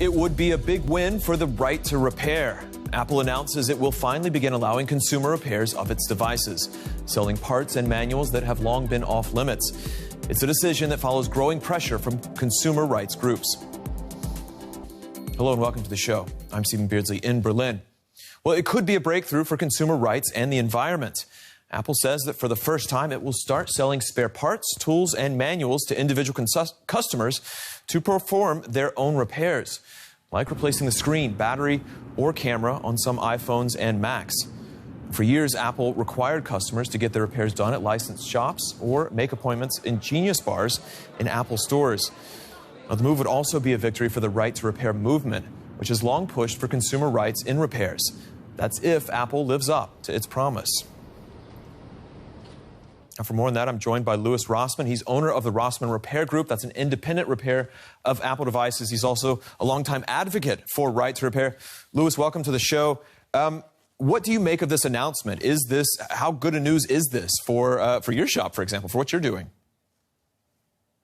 It would be a big win for the right to repair. Apple announces it will finally begin allowing consumer repairs of its devices, selling parts and manuals that have long been off limits. It's a decision that follows growing pressure from consumer rights groups. Hello and welcome to the show. I'm Stephen Beardsley in Berlin. Well, it could be a breakthrough for consumer rights and the environment. Apple says that for the first time, it will start selling spare parts, tools, and manuals to individual customers to perform their own repairs, like replacing the screen, battery, or camera on some iPhones and Macs. For years, Apple required customers to get their repairs done at licensed shops or make appointments in Genius bars in Apple stores. Now, the move would also be a victory for the right to repair movement, which has long pushed for consumer rights in repairs. That's if Apple lives up to its promise. Now, for more on that, I'm joined by Rossmann. He's owner of the Rossmann Repair Group. That's an independent repair of Apple devices. He's also a longtime advocate for right to repair. Louis, welcome to the show. What do you make of this announcement? How good a news is this for your shop, for example, for what you're doing?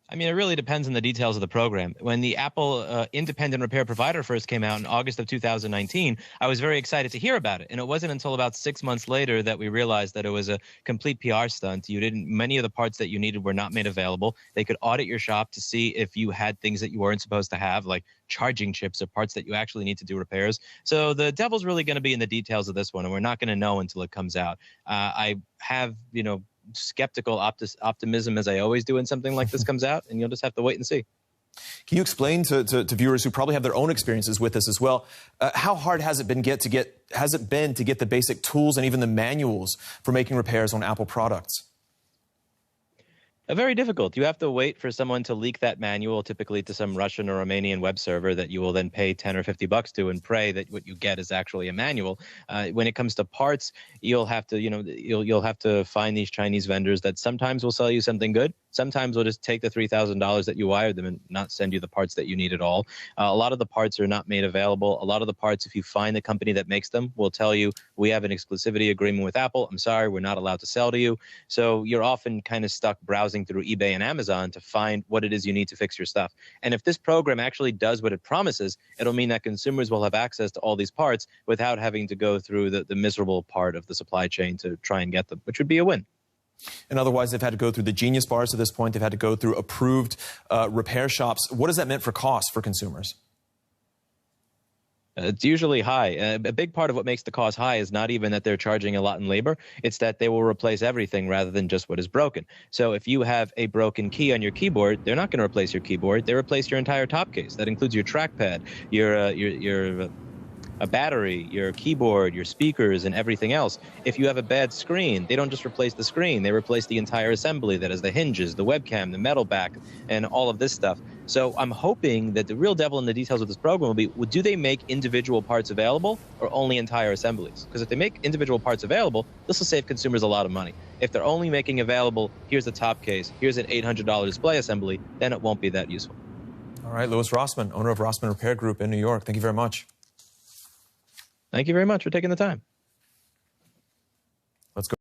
I mean, it really depends on the details of the program. When the Apple independent repair provider first came out in August of 2019, I was very excited to hear about it. And it wasn't until about 6 months later that we realized that it was a complete PR stunt. Many of the parts that you needed were not made available. They could audit your shop to see if you had things that you weren't supposed to have, like charging chips or parts that you actually need to do repairs. So the devil's really going to be in the details of this one, and we're not going to know until it comes out. I have, skeptical optimism, as I always do when something like this comes out, and you'll just have to wait and see. Can you explain to viewers who probably have their own experiences with this as well, how hard has it been to get the basic tools and even the manuals for making repairs on Apple products? Very difficult. You have to wait for someone to leak that manual, typically to some Russian or Romanian web server that you will then pay 10 or 50 bucks to and pray that what you get is actually a manual. When it comes to parts, you'll have to, you'll have to find these Chinese vendors that sometimes will sell you something good. Sometimes will just take the $3,000 that you wired them and not send you the parts that you need at all. A lot of the parts are not made available. A lot of the parts, if you find the company that makes them, will tell you, we have an exclusivity agreement with Apple. I'm sorry, we're not allowed to sell to you. So you're often kind of stuck browsing through eBay and Amazon to find what it is you need to fix your stuff. And if this program actually does what it promises, it'll mean that consumers will have access to all these parts without having to go through the miserable part of the supply chain to try and get them, which would be a win. And otherwise, they've had to go through the Genius bars to this point. They've had to go through approved repair shops. What has that meant for costs for consumers? It's usually high. A big part of what makes the cost high is not even that they're charging a lot in labor. It's that they will replace everything rather than just what is broken. So if you have a broken key on your keyboard, they're not going to replace your keyboard. They replace your entire top case. That includes your trackpad, your a battery, your keyboard, your speakers, and everything else. If you have a bad screen, they don't just replace the screen. They replace the entire assembly, that is the hinges, the webcam, the metal back, and all of this stuff. So I'm hoping that the real devil in the details of this program will be, do they make individual parts available or only entire assemblies? Because if they make individual parts available, this will save consumers a lot of money. If they're only making available, here's the top case, here's an $800 display assembly, then it won't be that useful. All right, Rossmann, owner of Rossmann Repair Group in New York. Thank you very much. Thank you very much for taking the time.